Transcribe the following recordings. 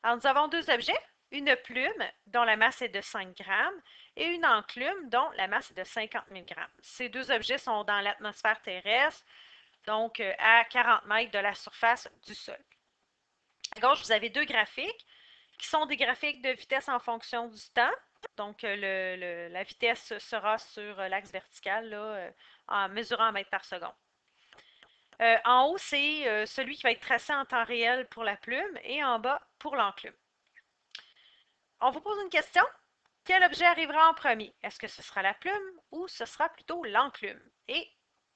Alors, nous avons deux objets, une plume dont la masse est de 5 grammes et une enclume dont la masse est de 50 000 grammes. Ces deux objets sont dans l'atmosphère terrestre, donc à 40 mètres de la surface du sol. À gauche, vous avez deux graphiques qui sont des graphiques de vitesse en fonction du temps. Donc, la vitesse sera sur l'axe vertical là, en mesurant en mètres par seconde. En haut, c'est celui qui va être tracé en temps réel pour la plume et en bas pour l'enclume. On vous pose une question. Quel objet arrivera en premier? Est-ce que ce sera la plume ou ce sera plutôt l'enclume? Et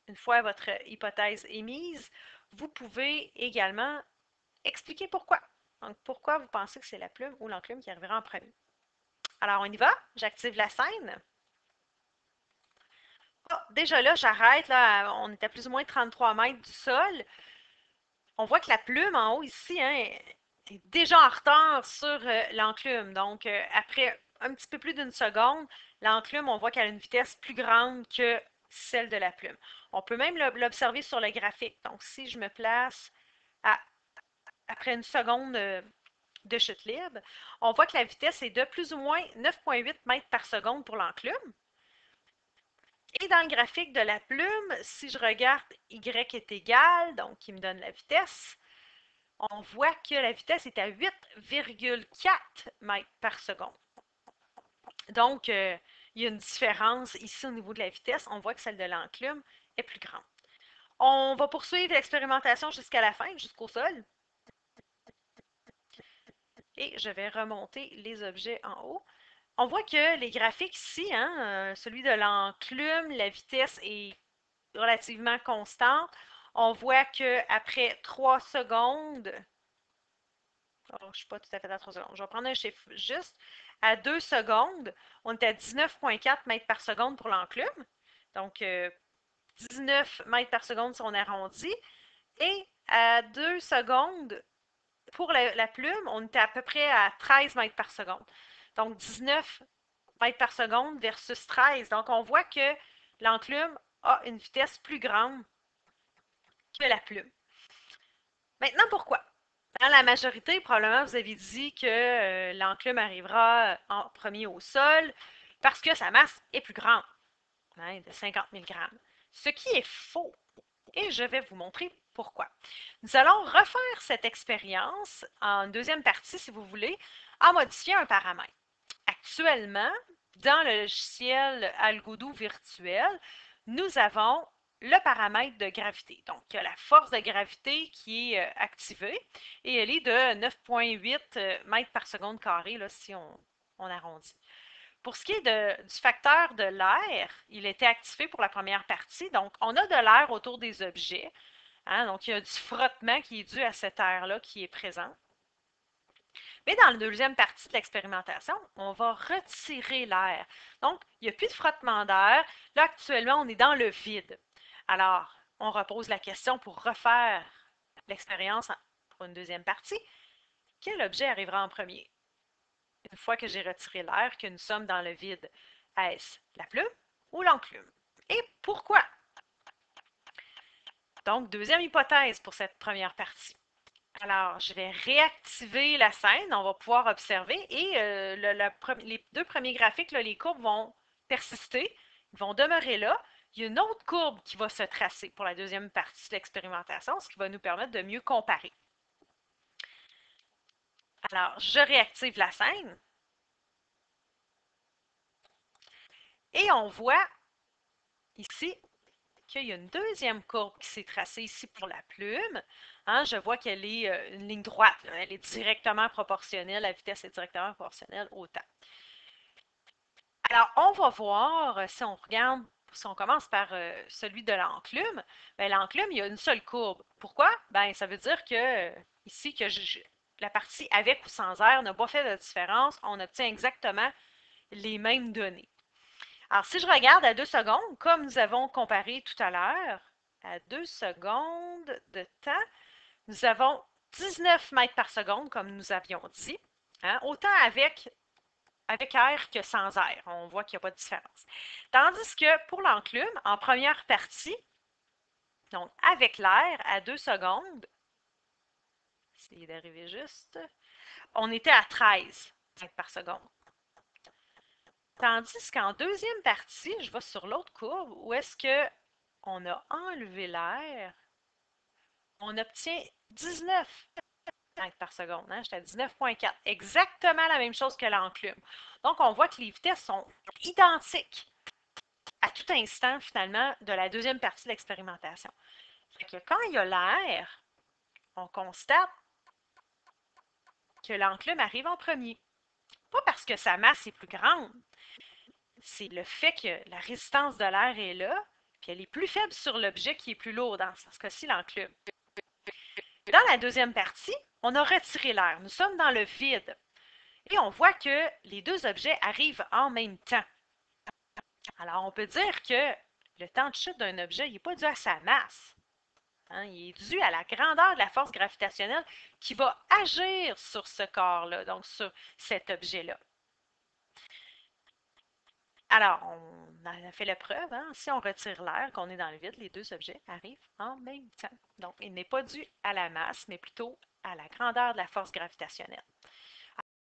une fois votre hypothèse émise, vous pouvez également expliquer pourquoi. Donc, pourquoi vous pensez que c'est la plume ou l'enclume qui arrivera en premier? Alors, on y va. J'active la scène. Oh, déjà là, j'arrête. Là, on est à plus ou moins 33 mètres du sol. On voit que la plume en haut ici hein, est déjà en retard sur l'enclume. Donc, après un petit peu plus d'une seconde, l'enclume, on voit qu'elle a une vitesse plus grande que celle de la plume. On peut même l'observer sur le graphique. Donc, si je me place après une seconde de chute libre, on voit que la vitesse est de plus ou moins 9,8 mètres par seconde pour l'enclume. Et dans le graphique de la plume, si je regarde y est égal, donc qui me donne la vitesse, on voit que la vitesse est à 8,4 mètres par seconde. Donc, il y a une différence ici au niveau de la vitesse. On voit que celle de l'enclume est plus grande. On va poursuivre l'expérimentation jusqu'à la fin, jusqu'au sol. Et je vais remonter les objets en haut. On voit que les graphiques ici, hein, celui de l'enclume, la vitesse est relativement constante. On voit qu'après 3 secondes, oh, je ne suis pas tout à fait à 3 secondes, je vais prendre un chiffre juste. À 2 secondes, on est à 19,4 mètres par seconde pour l'enclume. Donc, 19 mètres par seconde si on arrondit. Et à 2 secondes, pour la plume, on était à peu près à 13 mètres par seconde. Donc, 19 mètres par seconde versus 13. Donc, on voit que l'enclume a une vitesse plus grande que la plume. Maintenant, pourquoi? Dans la majorité, probablement, vous avez dit que l'enclume arrivera en premier au sol parce que sa masse est plus grande, hein, de 50 000 grammes. Ce qui est faux. Et je vais vous montrer pourquoi. Nous allons refaire cette expérience en deuxième partie, si vous voulez, en modifiant un paramètre. Actuellement, dans le logiciel Algodoo virtuel, nous avons le paramètre de gravité. Donc, il y a la force de gravité qui est activée et elle est de 9,8 mètres par seconde carré, là, si on arrondit. Pour ce qui est du facteur de l'air, il était activé pour la première partie. Donc, on a de l'air autour des objets. Hein, donc, il y a du frottement qui est dû à cet air-là qui est présent. Mais dans la deuxième partie de l'expérimentation, on va retirer l'air. Donc, il n'y a plus de frottement d'air. Là, actuellement, on est dans le vide. Alors, on repose la question pour refaire l'expérience pour une deuxième partie. Quel objet arrivera en premier? Une fois que j'ai retiré l'air, que nous sommes dans le vide, est-ce la plume ou l'enclume? Et pourquoi? Donc, deuxième hypothèse pour cette première partie. Alors, je vais réactiver la scène. On va pouvoir observer et les deux premiers graphiques, là, les courbes vont persister, ils vont demeurer là. Il y a une autre courbe qui va se tracer pour la deuxième partie de l'expérimentation, ce qui va nous permettre de mieux comparer. Alors, je réactive la scène et on voit ici qu'il y a une deuxième courbe qui s'est tracée ici pour la plume. Hein, je vois qu'elle est une ligne droite. Elle est directement proportionnelle, la vitesse est directement proportionnelle au temps. Alors, on va voir, si on regarde, si on commence par celui de l'enclume, bien, l'enclume, il y a une seule courbe. Pourquoi? Bien, ça veut dire que ici, que la partie avec ou sans air n'a pas fait de différence. On obtient exactement les mêmes données. Alors, si je regarde à 2 secondes, comme nous avons comparé tout à l'heure, à 2 secondes de temps, nous avons 19 mètres par seconde, comme nous avions dit. Hein, autant avec air que sans air. On voit qu'il n'y a pas de différence. Tandis que pour l'enclume, en première partie, donc avec l'air, à 2 secondes, essayer d'arriver juste. On était à 13 mètres par seconde. Tandis qu'en deuxième partie, je vais sur l'autre courbe, où est-ce que on a enlevé l'air, on obtient 19 mètres par seconde. Hein? J'étais à 19,4. Exactement la même chose que l'enclume. Donc, on voit que les vitesses sont identiques à tout instant, finalement, de la deuxième partie de l'expérimentation. Fait que quand il y a l'air, on constate que l'enclume arrive en premier. Pas parce que sa masse est plus grande, c'est le fait que la résistance de l'air est là, puis elle est plus faible sur l'objet qui est plus lourd, dans ce cas-ci, l'enclume. Dans la deuxième partie, on a retiré l'air. Nous sommes dans le vide. Et on voit que les deux objets arrivent en même temps. Alors, on peut dire que le temps de chute d'un objet n'est pas dû à sa masse. Hein, il est dû à la grandeur de la force gravitationnelle qui va agir sur ce corps-là, donc sur cet objet-là. Alors, on a fait la preuve, hein, si on retire l'air, qu'on est dans le vide, les deux objets arrivent en même temps. Donc, il n'est pas dû à la masse, mais plutôt à la grandeur de la force gravitationnelle.